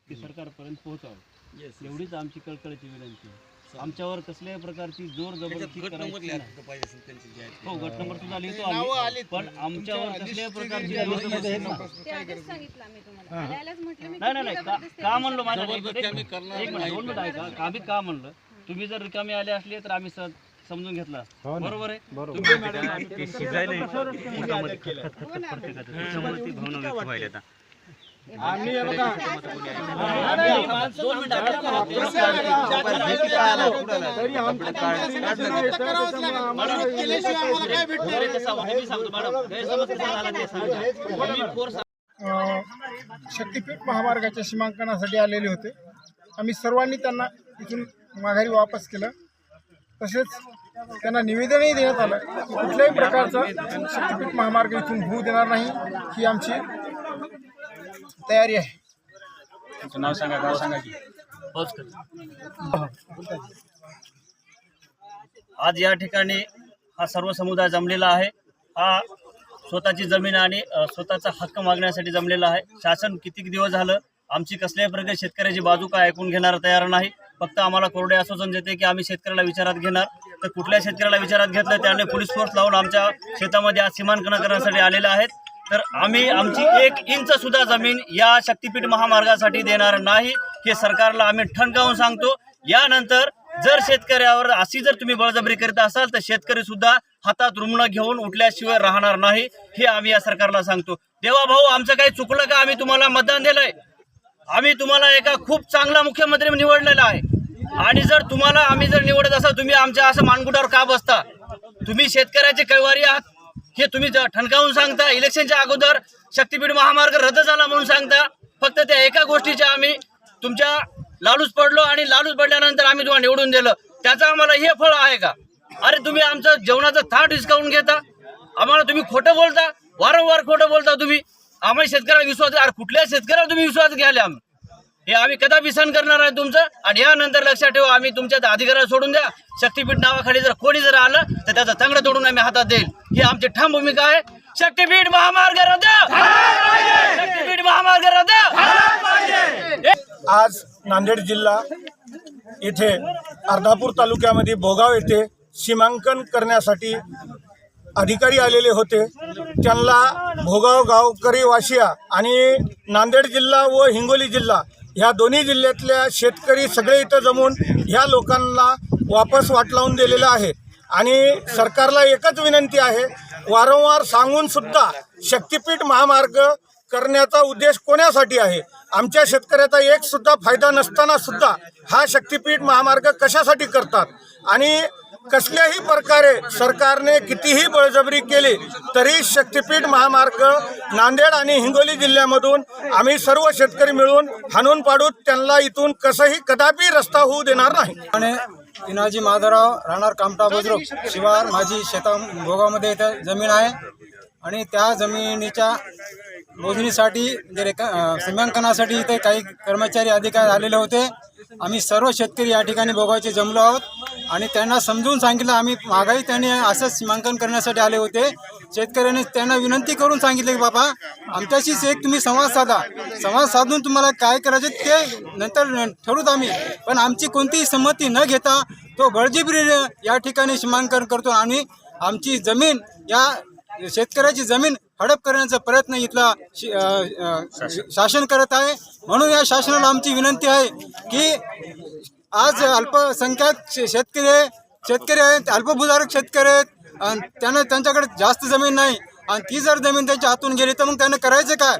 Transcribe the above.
ते सरकारपर्यंत पोहोचावं एवढीच आमची कळकळीची विनंती आहे. आमच्यावर कसल्याही प्रकारची जोर जबरदस्ती करायची नाही. हो, गट नंबर सुद्धा लिहितो आम्ही, पण आमच्यावर कसल्याही प्रकारची जोर जबरदस्ती नको. नाही का म्हणलो माझ्या एक मिनिट 2 मिनिट ऐका. आम्ही का म्हणलं, तुम्ही जर रिकामे आले असले तर आम्ही समजून घेतला असतं. बरोबर आहे. तुम्ही मॅडम आम्ही बघा शक्तीपीठ महामार्गाच्या सीमांकनासाठी आलेले होते. आम्ही सर्वांनी त्यांना इथून माघारी वापस केलं. तसेच त्यांना निवेदनही देण्यात आलं की कुठल्याही प्रकारचा शक्तीपीठ महामार्ग इथून होऊ देणार नाही, ही आमची तयारी आहे. नाव सांगा, गाव सांगा की. आज या ठिकाणी हा सर्व समुदाय जमलेला आहे. हा स्वतःची जमीन आणि स्वतःचा हक्क मागण्यासाठी जमलेला आहे. शासन किती दिवस झालं आमची कसल्याही प्रकारे शेतकऱ्याची बाजू काय ऐकून घेणार तयार नाही. फक्त आम्हाला कोरडे आश्वासन देते की आम्ही शेतकऱ्याला विचारात घेणार. तर कुठल्या शेतकऱ्याला विचारात घेतलं त्याने पोलीस फोर्स लावून आमच्या शेतामध्ये आज सीमांकन करण्यासाठी आलेले आहेत. तर आम्ही आमची 1 इंच सुद्धा जमीन या शक्तीपीठ महामार्गासाठी देणार नाही, हे सरकारला आम्ही ठणकावून सांगतो. यानंतर जर शेतकऱ्यावर अशी जर तुम्ही बळजबरी करीत असाल तर शेतकरी सुद्धा हातात रुग्ण घेऊन उठल्याशिवाय राहणार नाही, हे आम्ही या सरकारला सांगतो. देवा भाऊ, आमचं काही चुकलं का? आम्ही तुम्हाला मतदान दिलंय. आम्ही तुम्हाला एका खूप चांगला मुख्यमंत्री निवडलेला आहे. आणि जर तुम्हाला आम्ही जर निवडत असाल, तुम्ही आमच्या असं मानगुटावर का बसता? तुम्ही शेतकऱ्याचे कैवारी आहात हे तुम्ही ठणकावून सांगता. इलेक्शनच्या अगोदर शक्तीपीठ महामार्ग रद्द झाला म्हणून सांगता. फक्त त्या एका गोष्टीच्या आम्ही तुमच्या लालूच पडलो आणि लालूच पडल्यानंतर आम्ही तुम्हाला निवडून दिलं. त्याचं आम्हाला हे फळ आहे का? अरे तुम्ही आमचं जेवणाचं थाट डिस्काउंट घेता, आम्हाला तुम्ही खोटं बोलता, वारंवार खोटं बोलता तुम्ही. आम्हाला शेतकऱ्याला विश्वास, अरे कुठल्या शेतकऱ्याला तुम्ही विश्वास घ्यायला? हे आम्ही कदापि सहन करणार आहे तुमचं. आणि यानंतर लक्षात ठेवा, आम्ही तुमच्या अधिकाराला सोडून द्या. शक्तीपीठ नावाखाली जर कोणी जर आलं तर त्याचं तंगड तोडून आम्ही हातात देईल, ही आमची ठाम भूमिका आहे. शक्तीपीठ महामार्ग रद्द, शक्तीपीठ महामार्ग रद्द. आज नांदेड जिल्हा येथे अर्धापूर तालुक्यामध्ये भोगाव येथे सीमांकन करण्यासाठी अधिकारी आलेले होते. त्यांना भोगाव गावकरी वासिया आणि नांदेड जिल्हा व हिंगोली जिल्हा ह्या दोन्ही जिल्ह्यातल्या शेतकरी सगळे इथं जमून ह्या लोकांना वापस वाट लावून दिलेलं आहे. आणि सरकारला एकच विनंती आहे, वारंवार सांगून सुद्धा शक्तीपीठ महामार्ग करण्याचा उद्देश कोणासाठी आहे? आमच्या शेतकऱ्याचा एक सुद्धा फायदा नसताना सुद्धा हा शक्तीपीठ महामार्ग कशासाठी करतात? आणि कसल्याही प्रकारे सरकारने कितीही बळजबरी केली तरी शक्तीपीठ महामार्ग नांदेड आणि हिंगोली जिल्ह्यामधून आम्ही सर्व शेतकरी मिळून हाणून पाडून त्यांना इथून कसंही कदापि रस्ता होऊ देणार नाही. आणि पिनाजी माधवराव राहणार कामटा बुद्रुक शिवार माझी भोगामध्ये इथं जमीन आहे. आणि त्या जमिनीच्या मोजणीसाठी सीमांकनासाठी इथे काही कर्मचारी अधिकारी आलेले होते. आम्ही सर्व शेतकरी या ठिकाणी भोगावचे जमलो आहोत आणि त्यांना समजून सांगितलं. आम्ही मागाई त्यांनी असंच सीमांकन करण्यासाठी आले होते. शेतकऱ्यांनी त्यांना विनंती करून सांगितले की बाबा आमच्याशीच एक तुम्ही संवाद साधा, संवाद साधून तुम्हाला काय करायचे ते नंतर ठरवूत आम्ही. पण आमची कोणतीही संमती न घेता तो बळजबरीने या ठिकाणी सीमांकन करतो आणि आमची जमीन, या शेतकऱ्याची जमीन हडप करण्याचा प्रयत्न इथला शासन करत आहे. म्हणून या शासनाला आमची विनंती आहे की आज अल्पसंख्याक शेतकरी आहेत, अल्पभूधारक शेतकरी आहेत, त्यांच्याकडे जास्त जमीन नाही आणि ती जर जमीन त्यांच्या हातून गेली तर मग त्यांना करायचं काय?